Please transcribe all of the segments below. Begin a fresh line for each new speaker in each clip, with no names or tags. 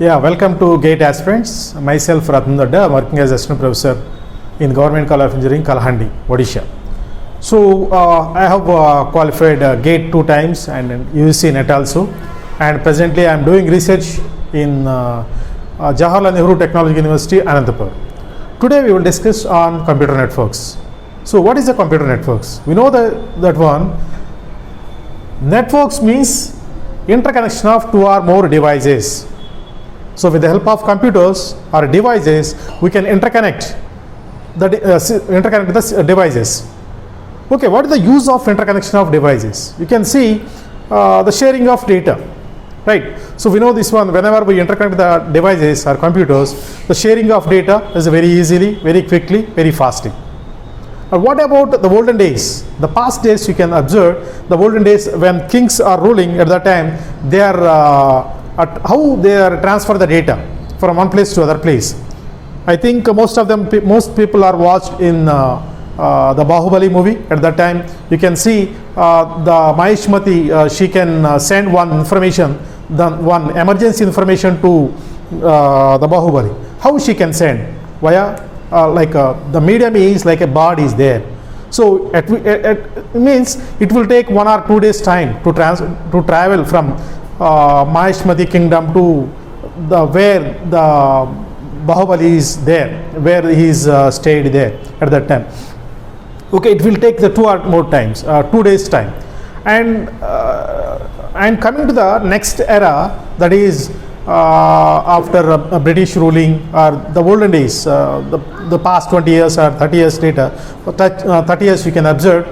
Yeah, welcome to GATE aspirants. Myself Ratan Dodda, I'm working as assistant professor in Government College of Engineering, Kalahandi, Odisha. So I have qualified GATE 2 times and UC NET also, and presently I am doing research in Jawaharlal Nehru Technological University, Anantapur. Today we will discuss on computer networks. So what is a computer networks? We know that one. Networks means interconnection of two or more devices. So with the help of computers or devices, we can interconnect the devices. Okay, what is the use of interconnection of devices? You can see the sharing of data, right? So we know this one, whenever we interconnect the devices or computers, the sharing of data is very easily, very quickly, very fastly. What about the olden days? The past days, you can observe the olden days when kings are ruling at that time, they are how they are transfer the data from one place to other place. I think most people are watched in the Bahubali movie. At that time, you can see the Maheshmati, she can send one one emergency information to the Bahubali. How she can send? Via the medium is like a bird is there. So it means it will take 1 or 2 days time to travel from Maheshmati kingdom to where the Bahubali is there, where he is stayed there at that time. Okay, it will take the 2 or more times, 2 days time. And coming to the next era, that is after British ruling or the olden days, the past 20 years or 30 years later, 30 years you can observe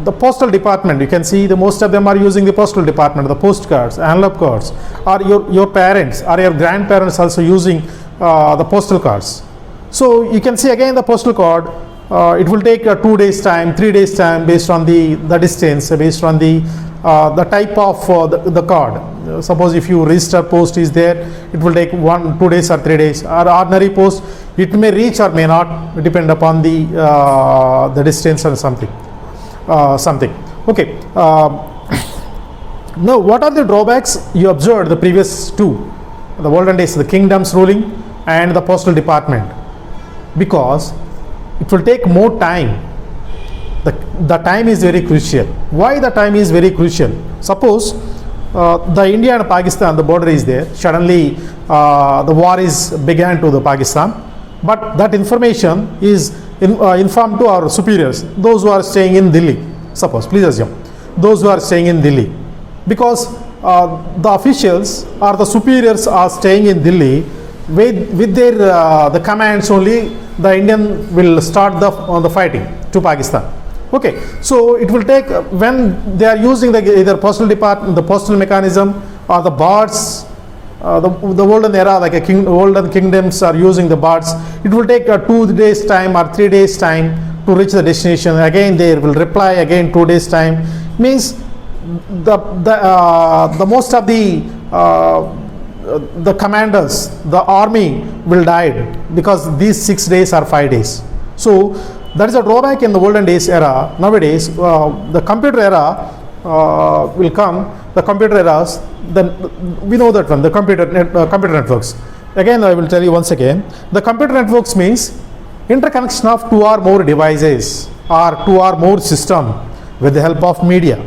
the postal department. You can see the most of them are using the postal department, the postcards, envelope cards, or your parents or your grandparents also using the postal cards. So you can see again the postal card, it will take 2 days time, 3 days time based on the distance, based on the type of the card. Suppose if you register post is there, it will take 1, 2 days or 3 days. Or ordinary post, it may reach or may not, depend upon the distance or something. Okay. Now, what are the drawbacks you observed the previous two? The olden days, the kingdoms ruling and the postal department. Because it will take more time. The time is very crucial. Why the time is very crucial? Suppose the India and Pakistan, the border is there. Suddenly the war is began to the Pakistan, but that information is informed to our superiors, those who are staying in Delhi. Suppose, please assume, those who are staying in Delhi, because the officials or the superiors are staying in Delhi with their the commands only. The Indian will start the fighting to Pakistan. Okay, so it will take when they are using either postal department, the postal mechanism, or the birds. The olden era, like olden kingdoms are using the birds. It will take 2 days time or 3 days time to reach the destination. Again, they will reply again 2 days time. Means the most of the commanders, the army will die because these 6 days or 5 days. So that is a drawback in the olden days era. Nowadays, the computer era will come. The computer eras, then we know that one, the computer networks. Again, I will tell you once again, the computer networks means interconnection of 2 or more devices or 2 or more system with the help of media.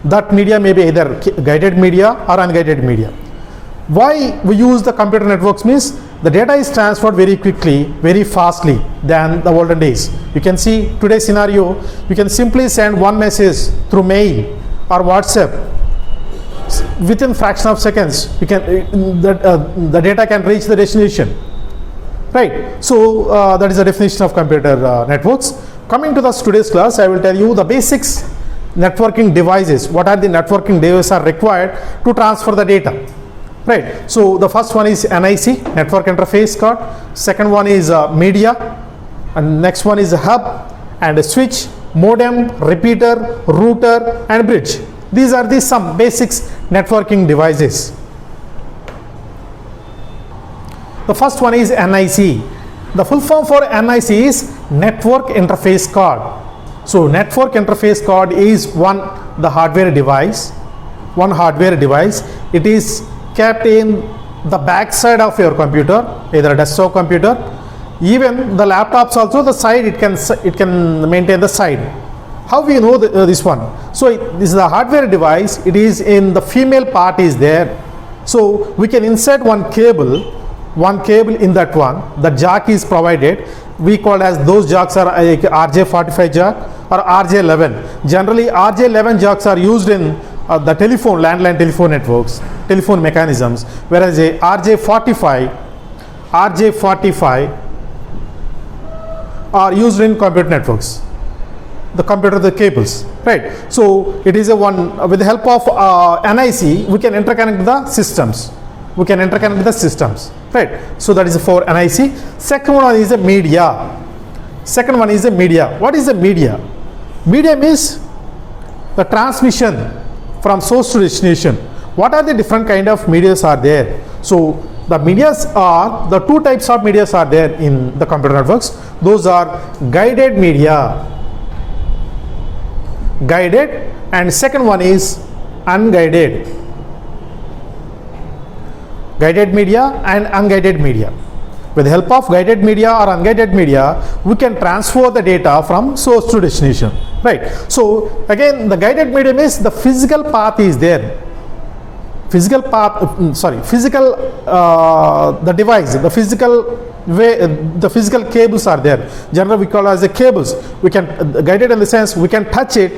That media may be either guided media or unguided media. Why we use the computer networks means the data is transferred very quickly, very fastly than the olden days. You can see today's scenario, you can simply send one message through mail or WhatsApp. Within fraction of seconds, you can the data can reach the destination, right? So that is the definition of computer networks. Coming to today's class, I will tell you the basics networking devices. What are the networking devices are required to transfer the data, right? So the first one is NIC, network interface card. Second one is media, and next one is a hub and a switch, modem, repeater, router, and bridge. These are some basics networking devices. The first one is NIC. The full form for NIC is network interface card. So network interface card is one hardware device. It is kept in the back side of your computer, either a desktop computer, even the laptops also, the side it can maintain the side. How we know this one? So this is a hardware device, it is in the female part is there. So we can insert one cable in that one, the jack is provided. We call as those jacks are RJ45 jack or RJ11. Generally RJ11 jacks are used in the telephone, landline telephone networks, telephone mechanisms, whereas a RJ45 are used in computer networks, the cables, right? So it is a one, with the help of NIC we can interconnect the systems, right? So that is for NIC. Second one is a media. What is a media? Media means the transmission from source to destination. What are the different kind of medias are there? So the medias are, the two types of medias are there in the computer networks. Those are guided media, and second one is unguided. Guided media and unguided media. With the help of guided media or unguided media, we can transfer the data from source to destination, right? So again, the guided medium is the physical path is there. The device, the physical way, the physical cables are there. Generally we call as the cables. We can guide it in the sense we can touch it,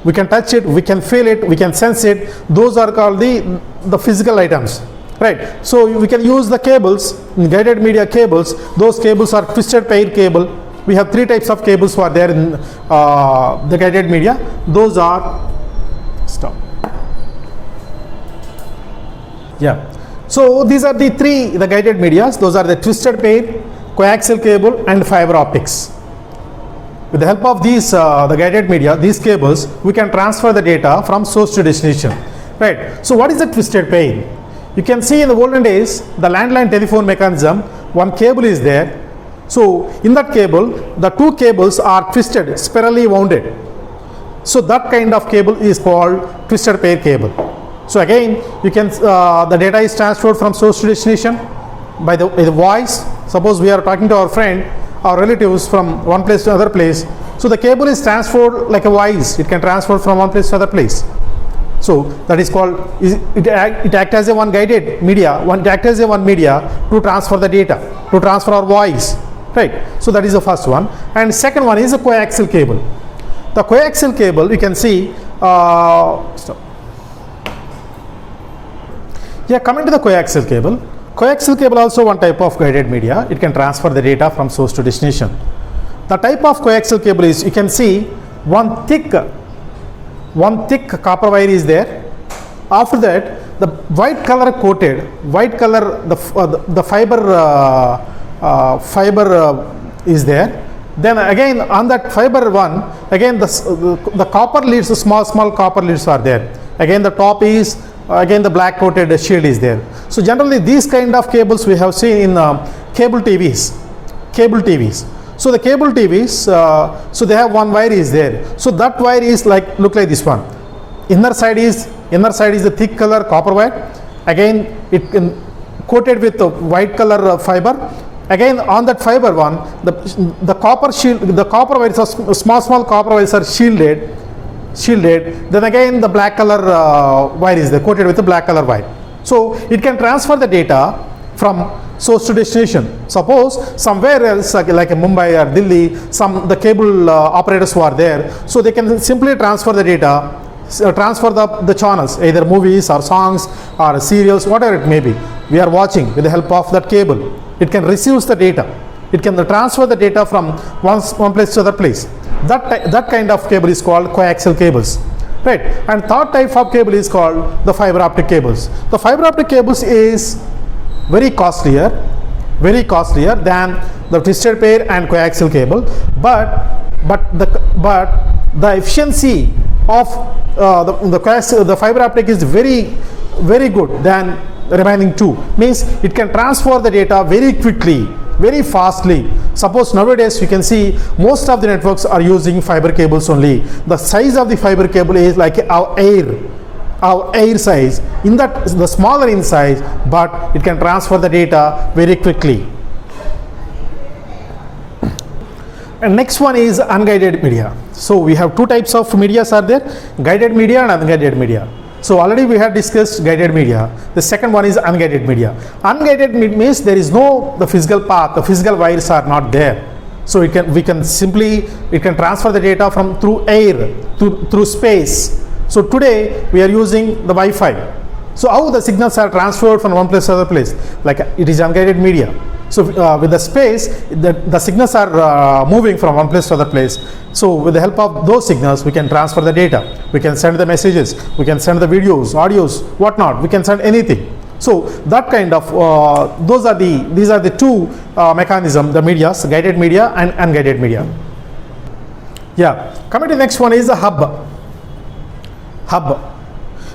we can feel it, we can sense it. Those are called the physical items, right? So we can use the cables, guided media cables. Those cables are twisted pair cable. We have three types of cables who are there in the guided media. Those are So these are the guided medias. Those are the twisted pair, coaxial cable, and fiber optics. With the help of these the guided media, these cables, we can transfer the data from source to destination, right? So what is the twisted pair? You can see in the olden days, the landline telephone mechanism, one cable is there. So in that cable, the two cables are twisted, spirally wounded. So that kind of cable is called twisted pair cable. So again, you can the data is transferred from source to destination by the voice. Suppose we are talking to our friend, our relatives from one place to another place. So the cable is transferred like a voice. It can transfer from one place to other place. So that is called, it acts as a one guided media, to transfer the data, to transfer our voice, right? So that is the first one. And second one is a coaxial cable. The coaxial cable, you can see, coming to the coaxial cable. Coaxial cable also one type of guided media. It can transfer the data from source to destination. The type of coaxial cable is, you can see one thick copper wire is there. After that, the white color coated, the fiber is there. Then again on that fiber one, again the copper leads, the small copper leads are there. Again the top is, again the black coated shield is there. So generally these kind of cables we have seen in cable TVs. So the cable TVs, so they have one wire is there. So that wire is look like this one. Inner side is the thick color copper wire. Again it coated with the white color fiber. Again on that fiber one, the copper shield, the copper wires are small copper wires are shielded. Then again the black color wire is there, coated with the black color wire. So it can transfer the data from source to destination. Suppose somewhere else like Mumbai or Delhi, the cable operators who are there, so they can simply transfer the data, transfer the channels, either movies or songs or serials, whatever it may be. We are watching with the help of that cable. It can receive the data. It can transfer the data from one place to other place. That kind of cable is called coaxial cables, right? And third type of cable is called the fiber optic cables. The fiber optic cables is very costlier than the twisted pair and coaxial cable, but the efficiency of the fiber optic is very good than the remaining two. Means it can transfer the data very quickly, very fastly. Suppose nowadays you can see most of the networks are using fiber cables only. The size of the fiber cable is like air. air size, in that the smaller in size, but it can transfer the data very quickly. And next one is unguided media. So we have two types of media are there, guided media and unguided media. So already we have discussed guided media. The second one is unguided media. Unguided means there is no the physical path, the physical wires are not there. So it can transfer the data from through air, through space. So today we are using the Wi-Fi. So how the signals are transferred from one place to other place? Like it is unguided media. So with the space, the signals are moving from one place to other place. So with the help of those signals, we can transfer the data. We can send the messages. We can send the videos, audios, whatnot. We can send anything. So that kind of these are the two mechanisms: the medias, guided media and unguided media. Yeah. Coming to the next one is the hub. Hub.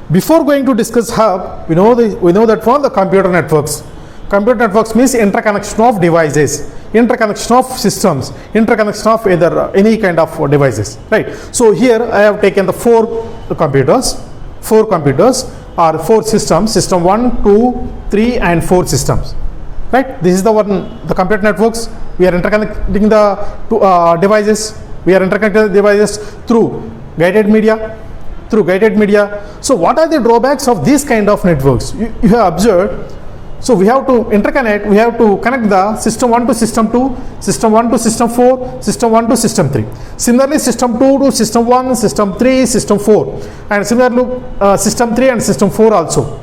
Before going to discuss hub, we know that from the computer networks. Computer networks means interconnection of devices, interconnection of systems, interconnection of either any kind of devices, right? So here I have taken the four computers or four systems, system 1, 2, 3 and 4 systems, right? This is the computer networks. We are interconnecting the devices. We are interconnecting the devices through guided media. So what are the drawbacks of these kind of networks? You have observed. So we have to interconnect, we have to connect the system 1 to system 2, system 1 to system 4, system 1 to system 3. Similarly, system 2 to system 1, system 3, system 4. And similarly, system 3 and system 4 also.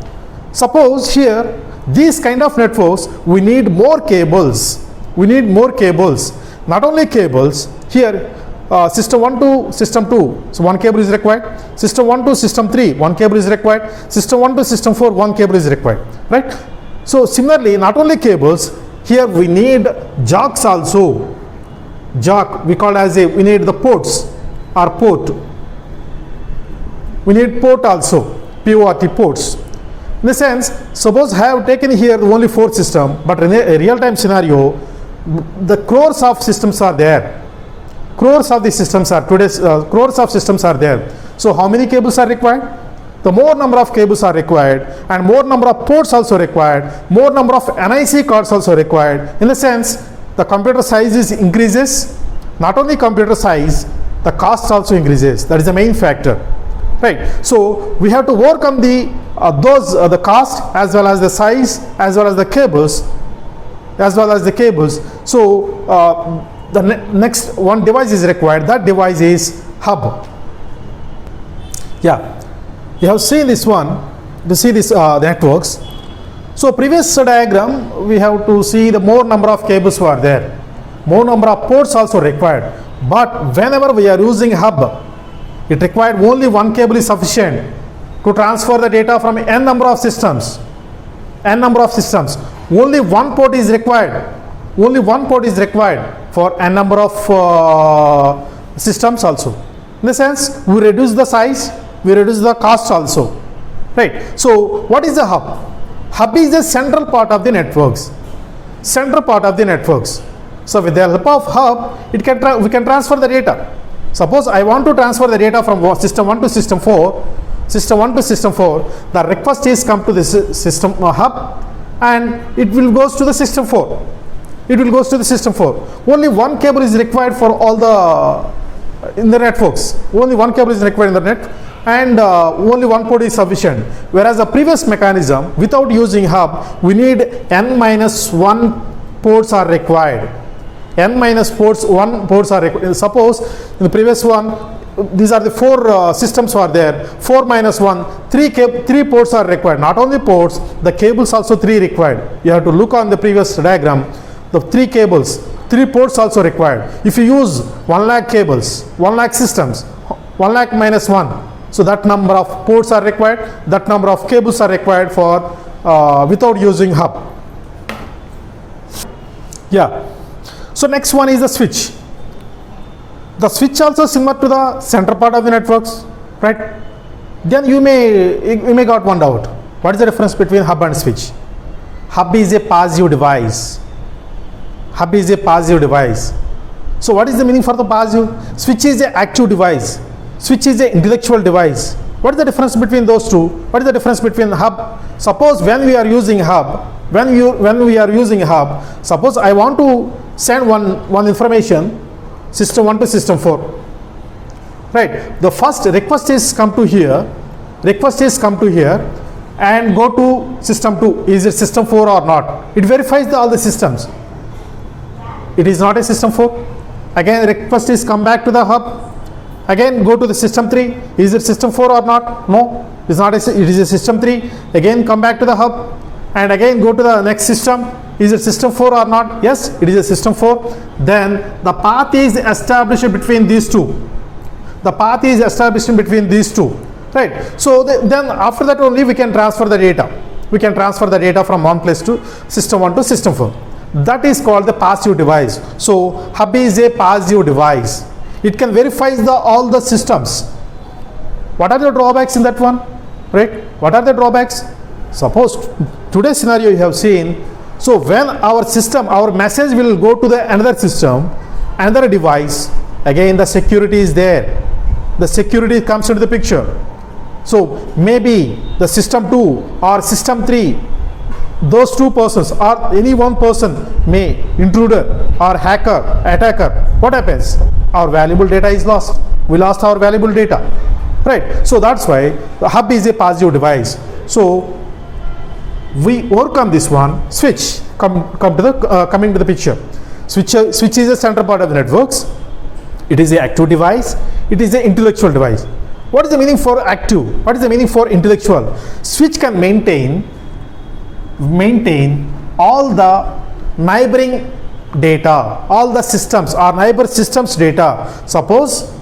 Suppose here, these kind of networks, we need more cables. Not only cables, here, system 1 to system 2, so one cable is required. System 1 to system 3, one cable is required. System 1 to system 4, one cable is required, right? So similarly, not only cables, here we need jacks also. Jack, we call as we need the ports or port. We need port also, PORT, ports. In the sense, suppose I have taken here only 4 systems, but in a real-time scenario, the crores of systems are there. Crores of systems are there. So how many cables are required? The more number of cables are required, and more number of ports also required, more number of NIC cards also required. In a sense, the computer size increases. Not only computer size, the cost also increases. That is the main factor, right? So we have to overcome the cost as well as the size as well as the cables. So the next one device is required. That device is hub. Yeah. You have seen this one, to see this networks. So previous diagram, we have to see the more number of cables were there. More number of ports also required. But whenever we are using hub, it required only one cable is sufficient to transfer the data from n number of systems. Only one port is required. For n number of systems also. In the sense, we reduce the size, we reduce the cost also, right? So what is the hub? Hub is the central part of the networks. So with the help of hub, we can transfer the data. Suppose I want to transfer the data from system 1 to system 4, the request is come to this system hub, and it will goes to the system 4. Only one cable is required for all the in the networks. Only one cable is required in the net, and only one port is sufficient. Whereas the previous mechanism, without using hub, we need n-1 ports are required. N-1 ports are required. Suppose in the previous one, these are the 4 systems are there. 4 minus 1, 3 ports are required. Not only ports, the cables also 3 required. You have to look on the previous diagram. The 3 cables, 3 ports also required. If you use 1 lakh cables, 1 lakh systems, 1 lakh minus 1. So that number of ports are required, that number of cables are required for without using hub. Yeah. So next one is the switch. The switch also similar to the center part of the networks, right? Then you may got one doubt. What is the difference between hub and switch? Hub is a passive device. So what is the meaning for the passive? Switch is an active device. Switch is an intellectual device. What is the difference between those two? What is the difference between hub? Suppose when we are using hub, when we are using hub, suppose I want to send one information, system 1 to system 4. Right. The first request is come to here. And go to system 2. Is it system 4 or not? It verifies all the systems. It is not a system 4. Again, request is come back to the hub. Again, go to the system 3. Is it system 4 or not? No, it's not. It is a system 3. Again, come back to the hub. And again, go to the next system. Is it system 4 or not? Yes, it is a system 4. Then the path is established between these two. Right. So then after that only we can transfer the data. We can transfer the data from one place to system 1 to system 4. That is called the passive device. So hub is a passive device. It can verify all the systems. What are the drawbacks in that one? Right? What are the drawbacks? Suppose today's scenario you have seen. So when our system, our message will go to the another system, another device, again the security is there. The security comes into the picture. So maybe the system 2 or system 3, those two persons or any one person may, intruder or hacker, attacker, what happens? Our valuable data is lost. We lost our valuable data. Right. So that's why the hub is a passive device. So we overcome this one. Switch coming to the picture. Switch is a central part of the networks. It is an active device. It is an intellectual device. What is the meaning for active? What is the meaning for intellectual? Switch can maintain all the neighboring data, all the systems or neighbor systems data. Suppose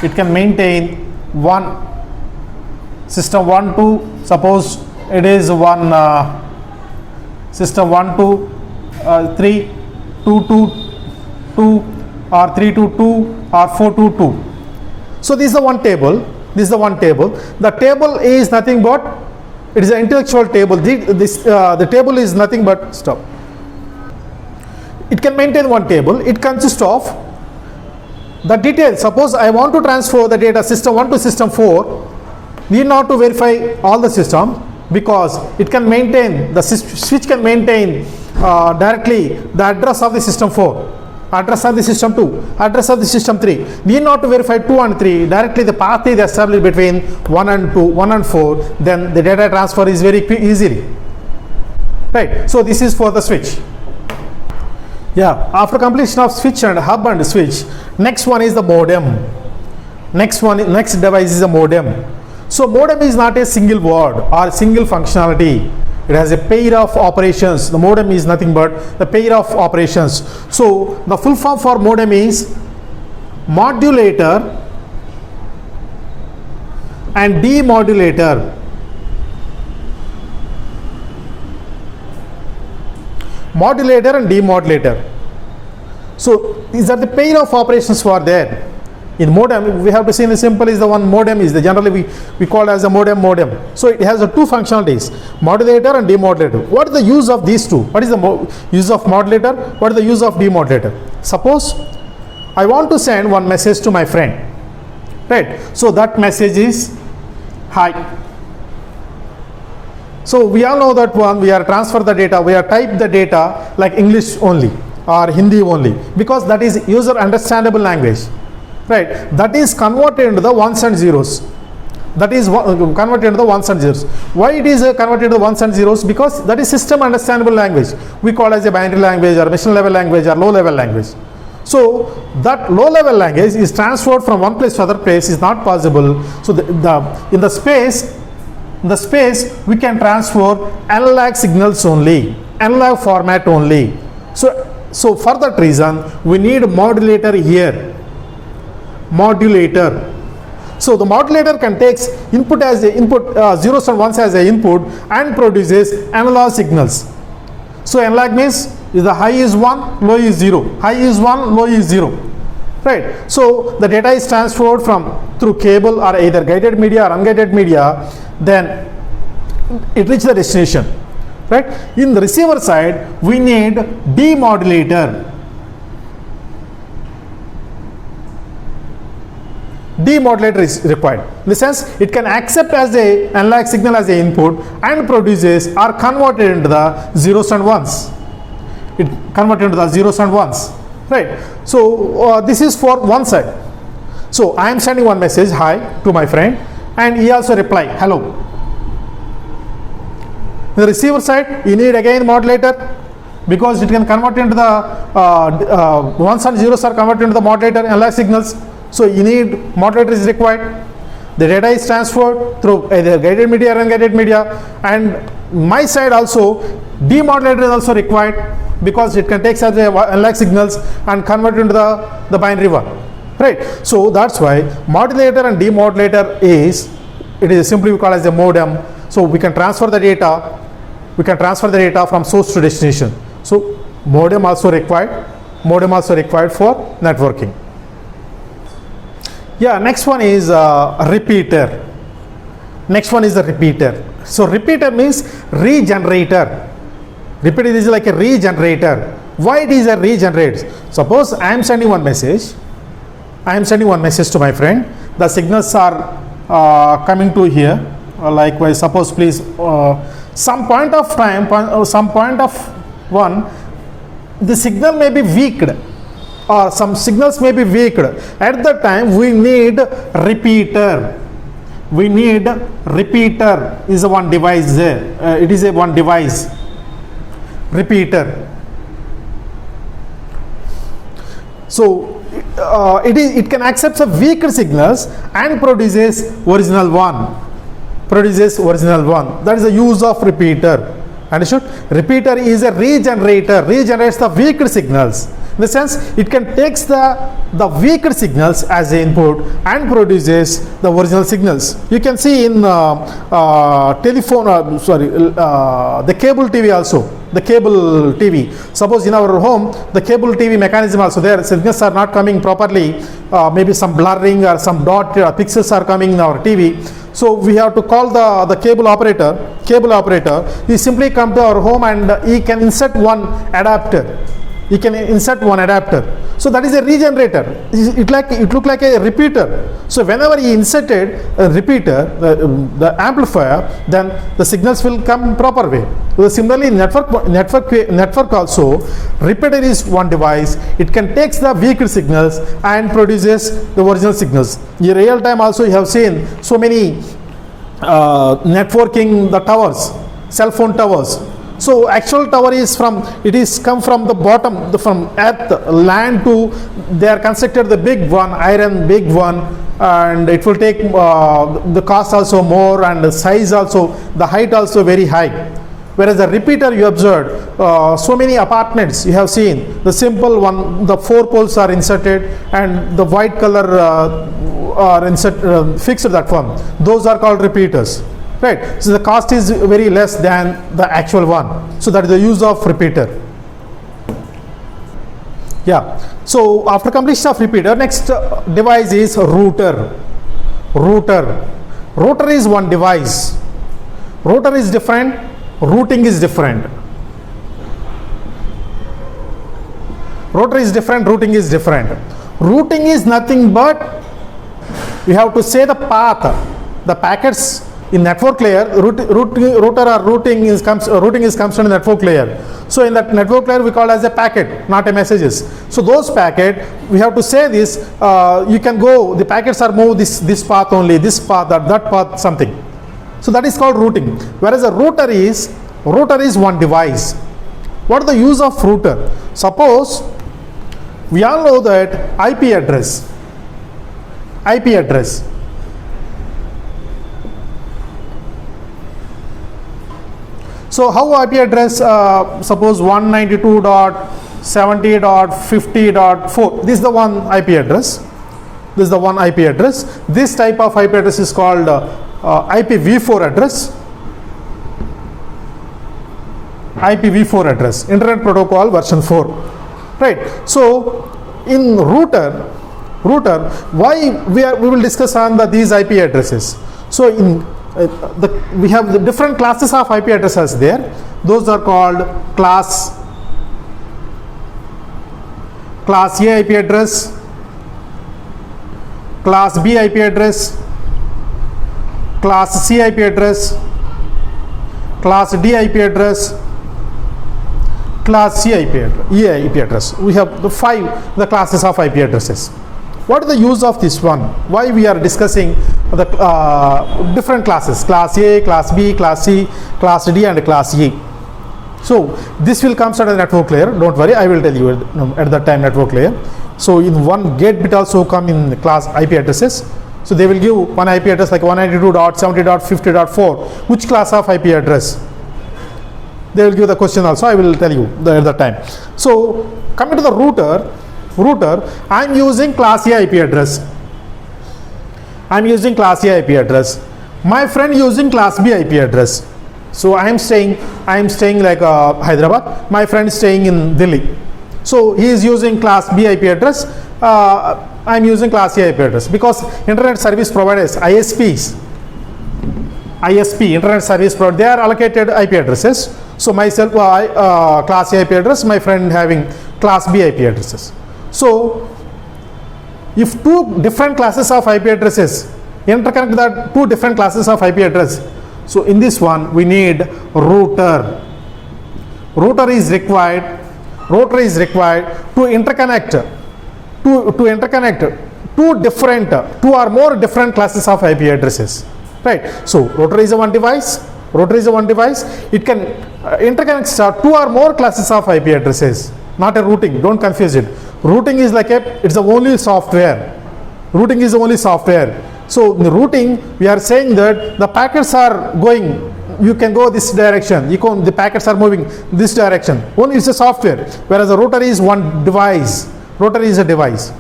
it can maintain one system 1 to, suppose it is one system 1 to 3, 2 to 2 or 3 to 2 or 4 to 2. So this is the one table. The table is nothing but, it is an intellectual table. The table is nothing but, stop. It can maintain one table. It consists of the details. Suppose I want to transfer the data system 1 to system 4, need not to verify all the system, because it can maintain, the switch can maintain directly the address of the system 4, address of the system 2, address of the system 3. Need not to verify 2 and 3. Directly the path is established between 1 and 2, 1 and 4. Then the data transfer is very easily. Right. So this is for the switch. Yeah. After completion of switch and hub and switch, next one is the modem. Next device is a modem. So modem is not a single word or single functionality. It has a pair of operations. The modem is nothing but the pair of operations. So the full form for modem is modulator and demodulator. Modulator and demodulator. So these are the pair of operations for there. In modem, we have to see in the simple is the one modem is the generally we call as a modem. So it has the two functionalities, modulator and demodulator. What is the use of these two? What is the use of modulator? What is the use of demodulator? Suppose I want to send one message to my friend, right? So that message is hi. So we all know that one, we are transfer the data, we are type the data like English only or Hindi only, because that is user understandable language. Right, that is converted into the ones and zeros. That is converted into the ones and zeros. Why it is converted into the ones and zeros? Because that is system understandable language. We call as a binary language or machine level language or low level language. So that low level language is transferred from one place to other place is not possible. So in the space we can transfer analog signals only, analog format only. So for that reason we need modulator here. Modulator. So the modulator can take input as a input, zeros and ones as a input and produces analog signals. So analog means is the high is 1, low is 0. High is 1, low is 0. Right. So the data is transferred through cable or either guided media or unguided media. Then it reaches the destination. Right. In the receiver side, we need demodulator. demodulator is required. In the sense, it can accept as a analog signal as a input and produces or converted into the zeros and ones. It converted into the zeros and ones, right? So this is for one side. So I am sending one message, hi, to my friend, and he also reply, hello. The receiver side, you need again modulator, because it can convert into the ones and zeros are converted into the modulator analog signals. So you need modulator is required. The data is transferred through either guided media or unguided media, and my side also demodulator is also required, because it can take such analog signals and convert into the binary one, right? So that's why modulator and demodulator is, it is simply we call as a modem. So we can transfer the data. We can transfer the data from source to destination. So modem also required. Modem also required for networking. Yeah, next one is repeater. Next one is the repeater. So repeater means regenerator. Repeater is like a regenerator. Why it is a regenerator? Suppose I am sending one message. I am sending one message to my friend. The signals are coming to here. Likewise, suppose please some point of time, some point of one, the signal may be weaked, or some signals may be weaked. At that time, we need repeater. We need repeater is a one device there. It is a one device. Repeater. So it can accept some weaker signals and produces original one. Produces original one. That is the use of repeater. Understood? Repeater is a regenerator. Regenerates the weaker signals. In the sense, it can take the weaker signals as the input and produces the original signals. You can see in telephone, the cable TV also. The cable TV. Suppose in our home, the cable TV mechanism also there. Signals are not coming properly. Maybe some blurring or some dot pixels are coming in our TV. So we have to call the cable operator. Cable operator. He simply come to our home and he can insert one adapter. He can insert one adapter. So that is a regenerator. It look like a repeater. So whenever he inserted a repeater, the amplifier, then the signals will come proper way. So similarly, network also, repeater is one device. It can take the weaker signals and produces the original signals. In real time also, you have seen so many networking the towers, cell phone towers. So actual tower is come from the bottom, from earth, land to, they are constructed the big one, iron big one, and it will take the cost also more, and the size also, the height also very high. Whereas the repeater, you observed, so many apartments you have seen, the simple one, the 4 poles are inserted and the white color are fixed that one. Those are called repeaters. Right, so the cost is very less than the actual one. So that is the use of repeater. Yeah. So after completion of repeater, next device is router. Router is one device. Router is different. Routing is different. Router is different. Routing is different. Routing is nothing but we have to say the path, the packets. In network layer, routing is concerned in network layer. So in that network layer, we call as a packet, not a messages. So those packet, we have to say this. You can go. The packets are moved this path only, this path, that path, something. So that is called routing. Whereas a router is one device. What is the use of router? Suppose we all know that IP address. So how IP address, suppose 192.70.50.4, this is the one IP address. This type of IP address is called IPv4 address. IPv4 address, Internet Protocol version 4. Right. So in router, why we will discuss on these IP addresses. So in we have the different classes of IP addresses there. Those are called class A IP address, class B IP address, class C IP address, class D IP address, class C IP address, E IP address. We have the classes of IP addresses. What is the use of this one? Why we are discussing the different classes, class A, class B, class C, class D and class E. So this will come at a network layer, don't worry, I will tell you at that time network layer. So in one gate bit also come in class IP addresses. So they will give one IP address like 192.70.50.4. Which class of IP address? They will give the question also, I will tell you at that time. So coming to the router, I am using class A IP address. I am using class A IP address. My friend using class B IP address. So I am staying like Hyderabad. My friend is staying in Delhi. So he is using class B IP address. I am using class A IP address because internet service providers, ISP, internet service provider, they are allocated IP addresses. So myself, class A IP address, my friend having class B IP addresses. So if two different classes of IP addresses interconnect the two different classes of IP address, so in this one we need router. Router is required to interconnect two or more different classes of IP addresses, right? So router is a one device. It can interconnect two or more classes of IP addresses, not a routing. Don't confuse it. Routing is like it's the only software. So in the routing, we are saying that the packets are going, you can go this direction, the packets are moving this direction. Only it's a software, whereas the router is one device. Router is a device.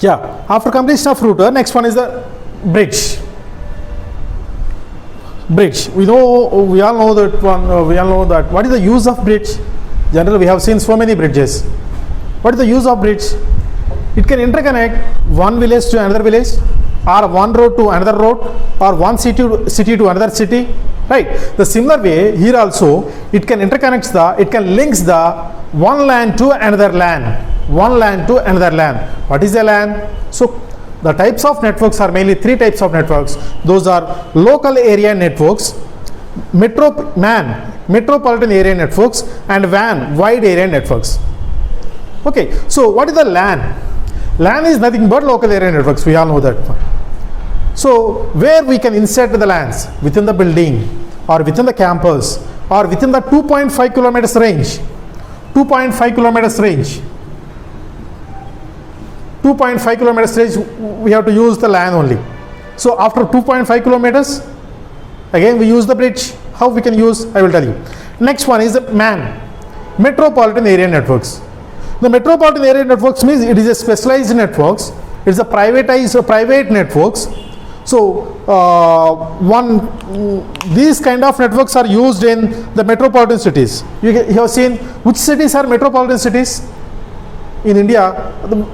Yeah, after completion of router, next one is the bridge. We all know that one. What is the use of bridge? Generally, we have seen so many bridges. What is the use of bridge? It can interconnect one village to another village, or one road to another road, or one city to another city, right? The similar way here also, it can links the one LAN to another LAN. What is a LAN? So the types of networks are mainly three types of networks. Those are local area networks, metropolitan area networks, and WAN, wide area networks. Okay, so what is the LAN? LAN is nothing but local area networks. We all know that one. So where we can insert the LANs? Within the building, or within the campus, or within the 2.5 kilometers range. 2.5 kilometers range, we have to use the LAN only. So after 2.5 kilometers, again we use the bridge. How we can use? I will tell you. Next one is the MAN, metropolitan area networks. The metropolitan area networks means it is a specialized networks. It's a private networks. So these kind of networks are used in the metropolitan cities. You have seen which cities are metropolitan cities in India?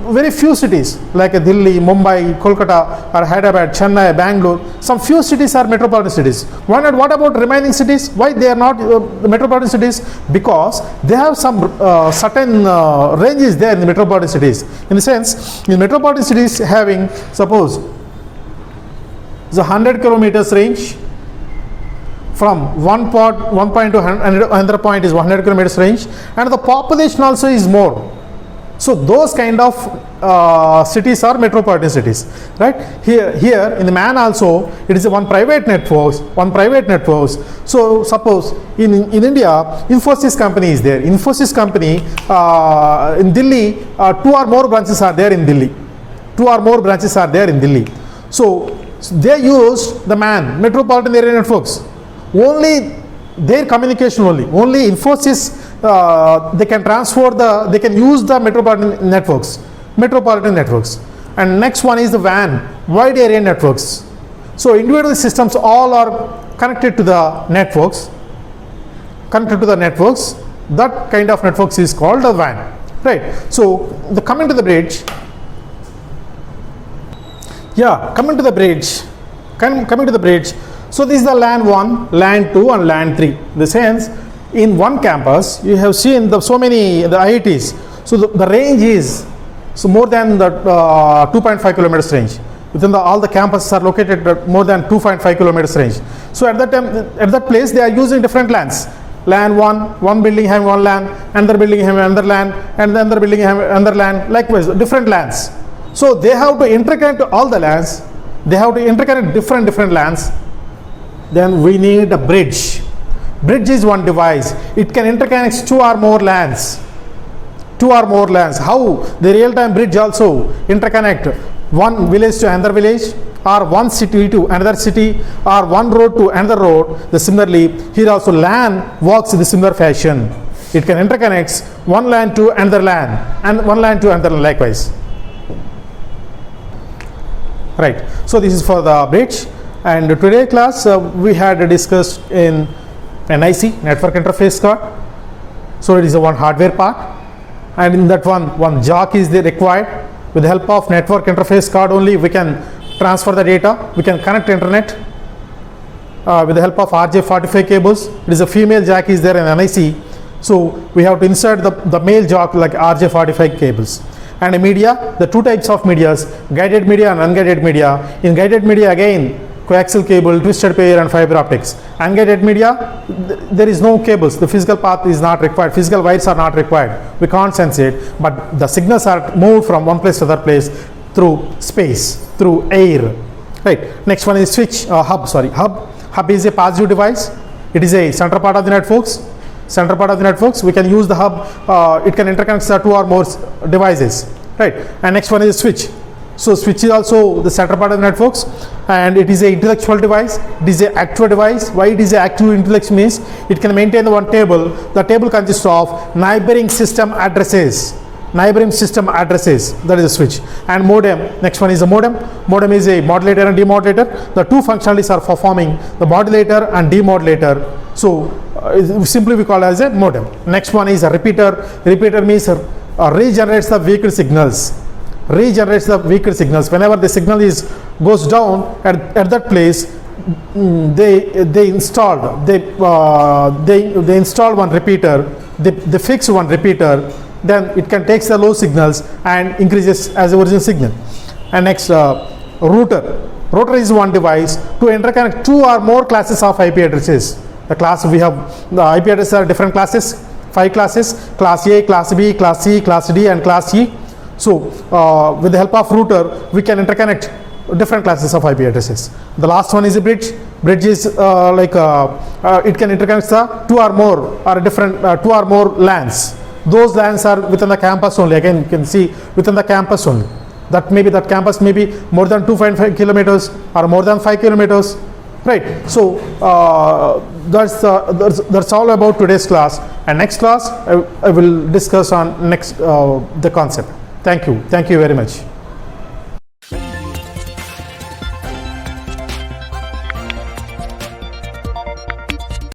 Very few cities like Delhi, Mumbai, Kolkata, or Hyderabad, Chennai, Bangalore. Some few cities are metropolitan cities. Why not? What about remaining cities? Why they are not the metropolitan cities? Because they have some certain ranges there in the metropolitan cities. In the sense, in metropolitan cities having, suppose, the 100 kilometers range from one point to another point is 100 kilometers range, and the population also is more. So those kind of cities are metropolitan cities, right? Here in the MAN also, it is one private network. So suppose in India, Infosys company is there. Infosys company in Delhi, two or more branches are there in Delhi. So they used the MAN, metropolitan area networks. Only their communication only Infosys, they can use the metropolitan networks. And next one is the WAN, wide area networks. So individual systems all are connected to the networks. That kind of networks is called the WAN, right? So coming to the bridge. Coming to the bridge. So this is the LAN 1, LAN 2 and LAN 3. In the sense, in one campus, you have seen so many IITs. So the range is So more than the 2.5 kilometers range. Within all the campuses are located at more than 2.5 kilometers range. So at that time, at that place, they are using different LANs. LAN 1 building having one LAN, another building having another LAN, and the other building having another LAN. Likewise, different LANs. So they have to interconnect all the LANs. They have to interconnect different LANs. Then we need a bridge. Bridge is one device. It can interconnect 2 or more LANs. 2 or more LANs. How? The real-time bridge also interconnect one village to another village, or one city to another city, or one road to another road. Similarly, here also LAN works in the similar fashion. It can interconnect one LAN to another LAN and one LAN to another likewise. Right. So this is for the bridge. And today class we had discussed in NIC, network interface card. So it is a one hardware part, and in that one jack is required. With the help of network interface card only we can transfer the data, we can connect internet with the help of RJ45 cables. It is a female jack is there in NIC, so we have to insert the male jack like RJ45 cables. And media, the two types of medias, guided media and unguided media. In guided media again, coaxial cable, twisted pair and fiber optics. Unguided media, there is no cables, the physical path is not required, physical wires are not required, we can't sense it, but the signals are moved from one place to other place through space, through air. Right. Next one is switch, hub. Hub is a passive device. It is a center part of the networks. Center part of the networks, we can use the hub, it can interconnect the 2 or more devices. Right. And next one is switch. So switch is also the center part of the networks, and it is an intellectual device. It is an active device. Why it is an active intellectual means it can maintain the one table. The table consists of neighboring system addresses. Neighboring system addresses, that is a switch. And modem, next one is a modem. Modem is a modulator and demodulator. The two functionalities are performing, the modulator and demodulator. So simply we call it as a modem. Next one is a repeater. Repeater means regenerates the vehicle signals. Regenerates the vehicle signals. Whenever the signal goes down at that place, they installed one repeater. They fix one repeater. Then it can take the low signals and increases as the original signal. And next, router. Router is one device to interconnect 2 or more classes of IP addresses. The class we have, the IP addresses are different classes, 5 classes: class A, class B, class C, class D, and class E. So with the help of router, we can interconnect different classes of IP addresses. The last one is a bridge. Bridge is it can interconnect the 2 or more LANs. Those LANs are within the campus only. Again, you can see within the campus only. That campus may be more than 2.5 kilometers or more than 5 kilometers. Right. So that's all about today's class. And next class, I will discuss on next the concept. Thank you very much.